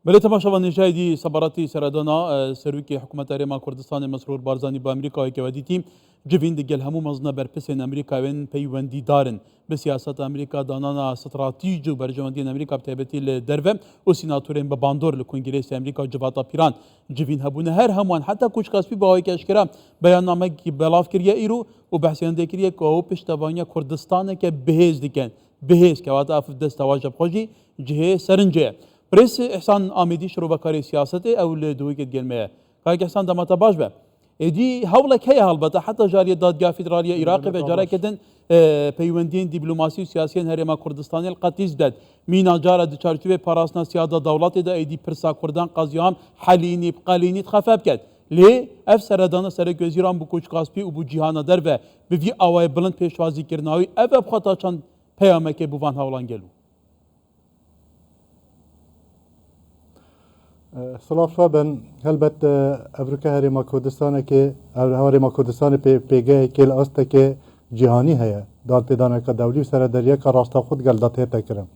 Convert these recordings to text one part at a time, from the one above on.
بله تماشاوان نشاهدی سبارتی سردانا سروکی حکومت هرما کردستان مسرور بارزانی با امریکا که ودیتیم جوین دیگل همو مزنا بر پسین امریکا ون پیوندی دارن به سیاست امریکا دانانا استراتیجی و برجامندی امریکا بتابتی لدرو و سیناتورین به باندور لکنگریس امریکا جواتا پیران جوین هبونه هر همان حتی کوچ قاسپی با که اشکرا بیان نامه کی بلاف کریه ایرو و بحثیان دکریه که او پشتوانیا کردستان که بهز دیکن بهز که وقت اف دست واجب خوشی جه سرنجه پرس احسان آمیدی شروع بکاری سیاست اول دوی که گلمه که احسان دمت باش به ادی حولك هي هالبته حتی جاری دادگاه فدرالی عراق به جاره کردن پیوندین دیپلماسی و سیاسیین هرما کردستانی القتیز داد مینا جاره دچارچوبه پاراسنا سیاده دولت دا ادی پرسا کردان قضیام حلینی بقلینی خفاف کرد لی اف سردان سرک وزیران بو کوچ قاسپی و بو جهان در و به وی اوای بلند پیشوازی کرناوی اف خطا چند پیامه که بوان هولان گلو سلاف شابن هلبت افریقا هرما کردستان که هرما کردستان پیگه کل است که جهانی هیا داد پیدانه که دولی سر دریا که راستا خود گلداته تکرم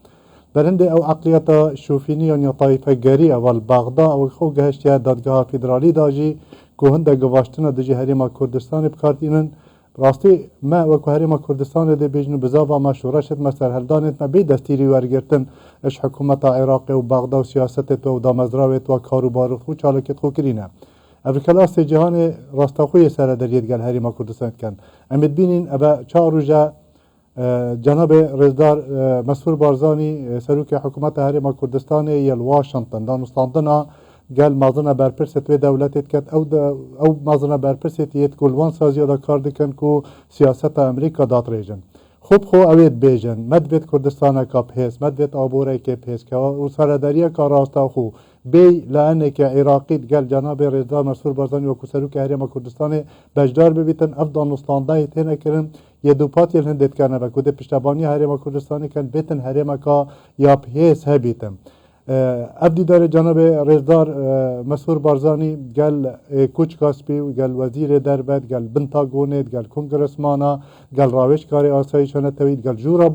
برنده او عقلیت شوفینی یا طایفه گری اول بغدا او خو گهشتیا دادگاه فدرالی داجی که هنده گواشتنا دجی هرما کردستان بکارتینن راستی ما وکو هرما کردستان ده بیجنو بزاوا ما شورشت مسر هلدانت ما بی دستیری ورگرتن اش حکومت عراق و بغدا و سیاست و دامزراوت و کاروبار خو چالکت خو کرینه افریقا لاست جهان راستاخوی سر دریت گل هرما کردستان کن امید بینین ابا چهار روزه جناب رزدار مسرور بارزانی سروک حکومت هرما کردستان یل واشنطن دانستاندنا قال مازنا برپرست و دولتت کت او مازنا برپرست یت کلوان سازی دا کار دکن کو سیاست امریکا دات ریجن خوب خو اوید بیجن مدبت کردستان کا پیس مدبت آبوره که پیس که و سردریه کا راستا خو بی لانه که عراقی قال جناب رضا مسرور بارزانی و کسرو که هرما کردستان بجدار ببیتن افضل نستانده تینه کرن یه دو پاتی هندت کنه و کده پشتبانی هرما کردستانی کن بیتن هرما کا یا پیس هبیتن ابدی داره جناب رزدار مسرور بارزانی قال کوچ کاسپی قال وزیر دربت قال بنتاگونت قال کنگرسمانا قال راوش کاری آسایشانه توید قال جورا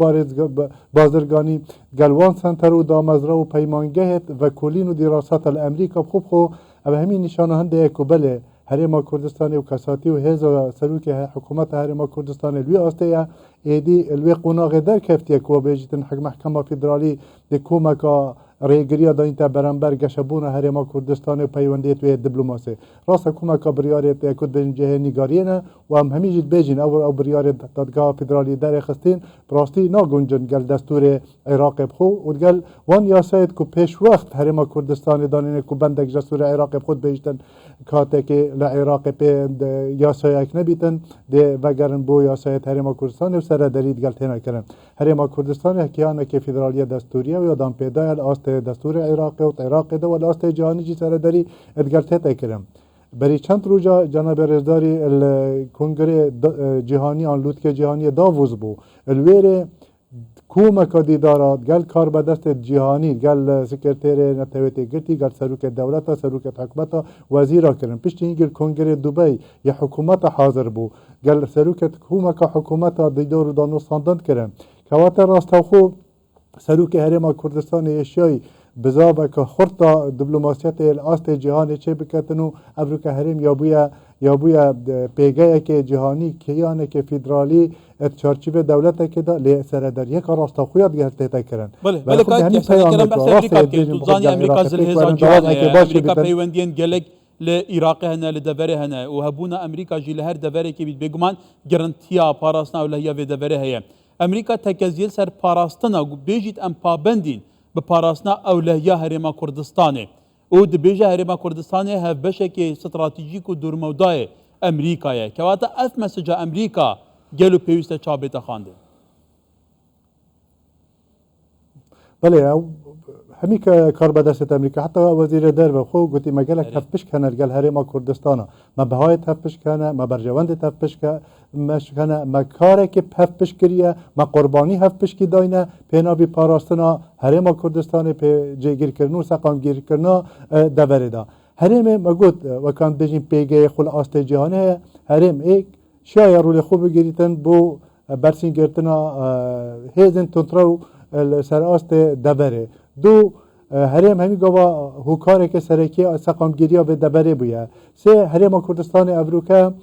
بازرگانی قال وان سنتر و دامزرا و پیمانگهت و کلین و دراسات الامریکا خوب خو او همین نشانه هنده اکوبله هرما کردستانی و کساتی و هزا سروک حکومت هرما کردستانی الوی آسته ایدی الوی قناغ در کفتیه که بیجتن حق محکمه فدرالی دی کومکا ریگریا داینتا برانبر گشبون هرما کردستان و پیوندیت و دیپلماسی راست کومکا بریاریت کد بین جه نگارینه و هم همیجید بیجین او بریاریت دادگاه فدرالی در خستین براستی ناگونجن گل دستور عراق بخو و گل وان یاسایت کو پیش وقت هرما کردستان دانینه کو بندک دستور عراق خود بیجتن کاته که لعراق پی یاسایک نبیتن ده وگرن بو یاسایت هرما کردستان و سر درید گل تینا کرن هرما کردستان حکیانه که فدرالی دستوریه و یادان پیدای الاست دستور عراق و عراق ده و الاست جهانی جی سر دری ادگرته تکرم بری چند روزا جناب رزداری کنگره جهانی آن لوتک جهانی داووز بو الویره کومک دیدارات گل کار به دست جهانی گل سکرتر نتویت گرتی گل سروک دولت سروک حکومت وزیرا کردن پیش اینگل کنگره دبی یا حکومت حاضر بو گل سروک کومک حکومت دیدار دانستاندن کردن که راستا خو سروک هرما کردستان اشیای بزابه که خورتا دیپلماسیت الاست جهانی چه بکتنو افریقا هرم یا بویا پیگه که جهانی کیانه که فدرالی چارچوب دولت که دا لی سردر یک راستا خویاد گرفته تکرن بله که کلام بحث امریکا که توزانی امریکا زلهزا جهانی امریکا پیوندین گلک لعراق هنا لدبره هنا وهبونا امريكا جي لهر دبره كي بيت بيجمان جرانتيا باراسنا ولا هي في دبره هي امريكا تكزيل سر باراستنا بيجيت ام بابندين بباراسنا او لهيا هرما كردستاني او دبيجا هرما كردستاني هف بشكي استراتيجيكو دور موداي امريكا يا كواتا اف مسجا امريكا گلو پیوسته چابتا خانده بله همی که کار به دست امریکا حتی وزیر در خو گوتی مگلک تفش کنه گل هرما کردستان ما بهای تفش کنه ما برجوند تفش کنه ما کاری که تفش کریه ما قربانی تفش کی داینه پینا بی پاراستنا هرما کردستان په جگیر کرنو سقام گیر کرنا دوره دا هرم ما گوت وکان بجین پیگه خل است جهانه هرم ایک شاید رول خوب گیریتن بو برسین گرتنا هیزن تونترو سر است دوره دو هرم همی گوا هوکاره که سرکی سقامگیری به دبره بویا سه هرم کردستان افریقا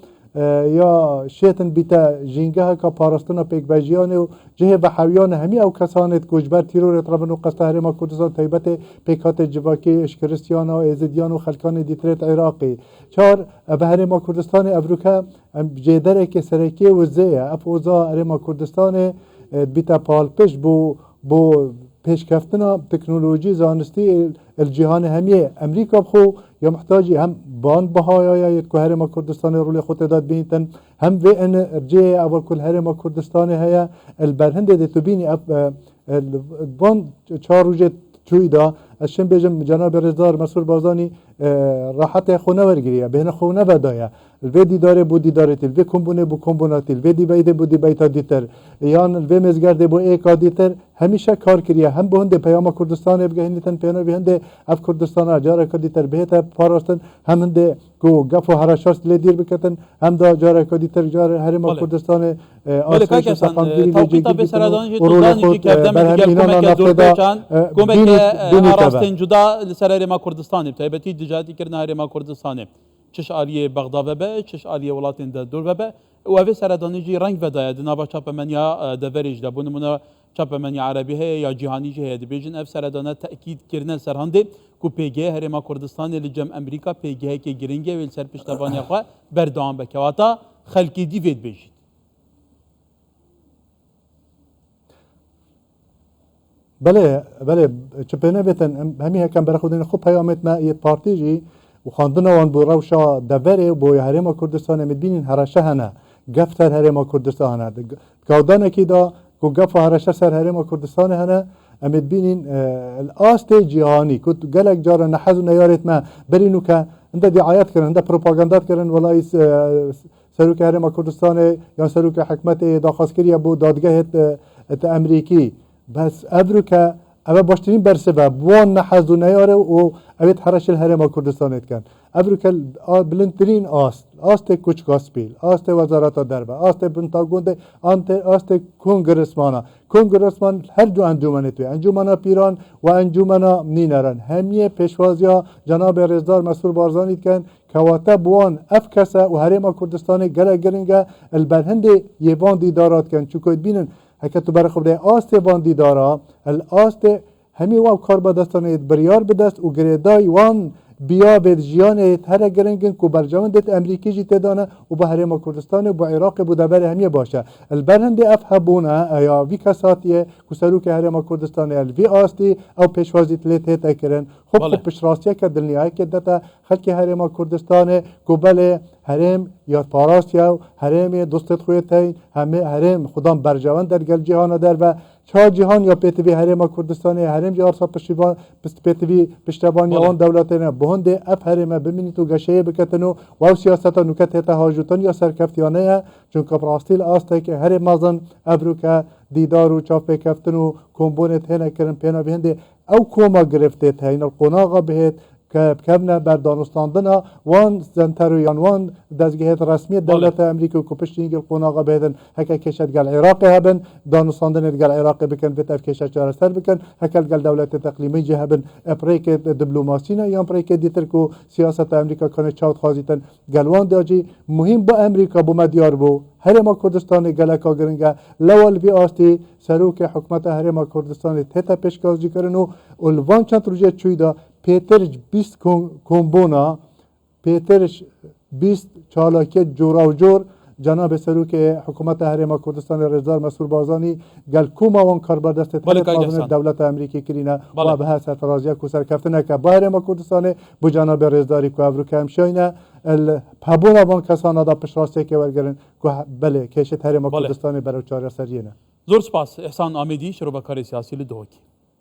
یا شیطن بیتا جینگه که پاراستنا پیک بجیان و جه بحویان همی او کسانت گوجبر تیرور اطرابن و قصد هرم کردستان تایبت پیکات جواکی اشکرستیان و ازدیان و خلکان دیترت عراقی چار به هرم کردستان افریقا جدره که سرکی و زیه افوزا هرم کردستان بیتا پالپش بو پیشکفتنا تکنولوژی زانستی الجهان همیه امریکا بخو یا محتاجی هم باند بهایا یا که هرم کردستان رول خود داد بینتن هم و ان ارجع اول کل هرم کردستان هيا البرهند ده تبيني باند چهار روز توی دا اشم بجم جناب رضا مسرور بارزانی راحت خونه ورگیریه بین خونه بدایا الوی داره بودی داره تل وی کمبونه بو کمبوناتیل وی دی بیده بودی بیتا دیتر یان الوی مزگرده بو ایکا دیتر همیشه کار کریه هم به هنده پیام کردستان بگهنیتن پیانو به هنده اف کردستان اجاره کدیتر بهت پاراستن هم هنده گو گف و هرشاست لیدیر بکتن هم دا جاره کدیتر جاره هرم کردستان آسایش و سقامگیری توقیتا به سردانی جدانی که کردم دیگر کمک دور پیچان کمک آراستین جدا لسر هرم کردستان تایبتی دجاتی کردن هرم کردستان چش آلیه بغداد به چش آلیه ولاتین دور به و اوه سردانی جی رنگ بداید نبا چاپ من یا دورج دبون من چاپ من یا عربی ہے یا جهانی جه دبیجن اف سردانه تاکید کردن سرهنده کو پیگه هرم کردستان لجم امریکا پیگه که گرینگه ویل سر پشتبانی خو بردام بکواتا خلقی دی وید بیجید بله چپنه بیتن همی هکم برای خودین خوب پیامت ما یه پارتی جی و خواندن وان بو روشا دوره و بو هرم کردستان مدبینین هرشه هنه گفتر هرم کردستان هنه گودانه کی دا کو گف هرشه سر هرم کردستان هنه مدبینین الاست جهانی کت گلک جارا نحز و نیارت ما برینو که انده دعایت کرن انده پروپاگاندات کرن ولای سروک هرم کردستان یا سروک حکمت داخواستگیری بو دادگاه امریکی بس افریقا اوه باشترین برسه بوان نحز و نیاره و اوید حرش الهرم کردستانت کن افریقا بلندترین آست کچکاسپیل آست وزارت دربه آست پنتاگون آست کنگرسمان هر دو انجمنت وی انجمنا پیران و انجمنا نینران همیه پیشوازیا جناب رزدار مسرور بارزانی کن کواتا بوان افکسه و هرم کردستان گره گرنگه البرهند یوان دیدارات کن چوکوید بینن هکت تو برای خود آست باندی دارا الاست همی وام کار به دستانه بریار بدست و گریدای وان بیا به جیان هر گرنگن کو برجامندت امریکی جی تدانه و به هرم کردستان و با عراق بوده بر همیه باشه البرهند افهبونه یا وی کساتیه کو سروک هرم کردستان الوی آستی او پیشوازی تلیت تکرن خوب پیشراستیه که دلنیای که دتا خلک هرم کردستان کو بله هرم یا پاراسیا هرم دوستت خویتین همه هرم خدام برجوان در گل جهان در و چه جهان یا پیتوی هرم کردستان هرم جار سا پشتیبان پیتوی پشتیبان یوان دولتانه بهنده اف هرم ببینید و گشه بکتنو و سیاست نکته تهاجتان یا سرکفتیانه چون که براستیل آسته که هر مازن افریقا دیدار و چاپ کفتنو کمبونت هنه کرن پینا بهنده او کوما گرفته تهین القناغه بهت که کبنه بر دانستاندنا وان زنترویان وان دزگهت رسمی دولت امریکا که پشت اینگل قناغه بهدن هکا کشت گل عراقی هبن دانستاندن گل عراقی بکن بتف کشت جارستر بکن هکا گل دولت تقلیمی جه هبن اپریک دیپلوماسینا یا اپریک دیتر که سیاست امریکا کنه چاوت خازیتن گلوان داجی مهم با امریکا بو مدیار بو هرم کردستان گلکا گرنگه لول بی آستی سروک حکمت هرم کردستان تتا پیشکازی کرنو الوان چند روزه چوی دا پیترش 20 کمبونا پیترش 20 چالاکی جورا و جور جناب سروک حکومت هرم کردستان رضا مسرور بارزانی گل کوما وان کار بر دست دولت امریکی کرینه و به هر سرفرازی کو سرکفتنه که با هرم کردستان بو جناب رضا کو افریقا همشاینه الپبونا وان کسانا دا پشراسته که ورگرن که بله کشت هرم کردستان برای چاره سریه نه زور سپاس احسان آمیدی شروع کار سیاسی لدوکی